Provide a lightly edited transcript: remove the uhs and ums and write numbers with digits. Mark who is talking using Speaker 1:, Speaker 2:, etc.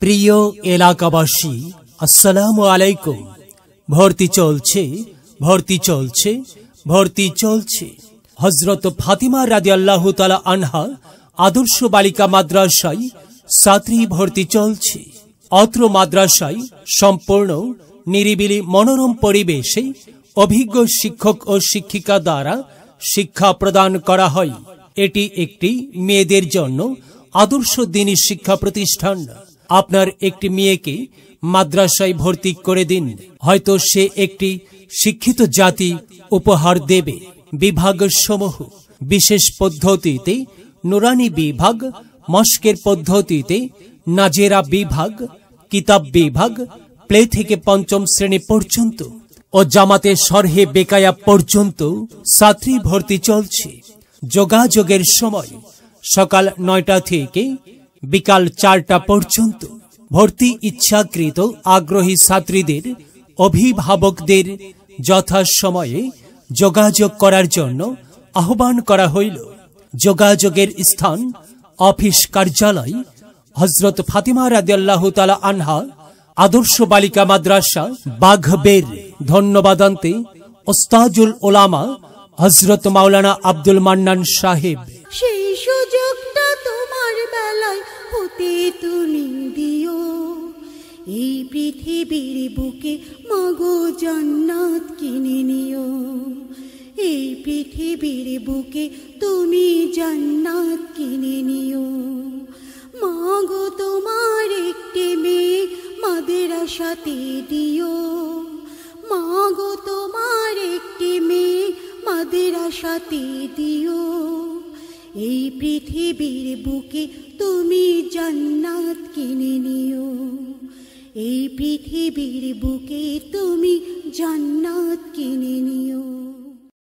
Speaker 1: প্রিয় এলাকাবাসী, আসসালামু আলাইকুম। ভর্তি চলছে, ভর্তি চলছে, ভর্তি চলছে। হযরত ফাতিমা রাদিয়াল্লাহু তাআলা আনহা আদর্শ বালিকা মাদ্রাসায় ছাত্রী ভর্তি চলছে। অত্র মাদ্রাসায় সম্পূর্ণ নিরিবিলি মনোরম পরিবেশে অভিজ্ঞ শিক্ষক ও শিক্ষিকা দ্বারা শিক্ষা প্রদান করা হয়। এটি একটি মেয়েদের জন্য আদর্শ দ্বীনি শিক্ষা প্রতিষ্ঠান। আপনার একটি মেয়েকে মাদ্রাসায় ভর্তি করে দিন, হয়তো সে একটি শিক্ষিত জাতি উপহার দেবে। বিভাগসমূহ: বিশেষ পদ্ধতিতে নুরানি বিভাগ, মস্কের পদ্ধতিতে নাজেরা বিভাগ, কিতাব বিভাগ, প্লে থেকে পঞ্চম শ্রেণী পর্যন্ত ও জামাতে শরহে বেকায়া পর্যন্ত ছাত্রী ভর্তি চলছে। যোগাযোগের সময় সকাল 9টা থেকে বিকাল 4টা পর্যন্ত। ভর্তি ইচ্ছাকৃত আগ্রহী ছাত্রীদের অভিভাবকদের যথাসময়ে যোগাযোগ করার জন্য আহ্বান করা হইল। যোগাযোগের স্থান: অফিস কার্যালয়, হযরত ফাতিমা রাদিয়াল্লাহু তাআলা আনহা আদর্শ বালিকা মাদ্রাসা, বাঘবের। ধন্যবাদান্তে ওস্তাজুল উলামা হযরত মাওলানা আব্দুল মান্নান সাহেব।
Speaker 2: সেই সুযোগটা তোমার বেলায় হতে তুমি দিও। এই পৃথিবীর বুকে মাগো জান্নাত কিনে নিও। এই পৃথিবীর বুকে তুমি জান্নাত কিনে নিও। মাগো তোমার একটি মেয়ে মাদ্রাসাতে দিও। মাগো তোমার একটি মেয়ে মাদ্রাসাতে দিও। এই পৃথিবীর বুকে তুমি জান্নাত কিনে নিও। এই পৃথিবীর বুকে তুমি জান্নাত কিনে নিও।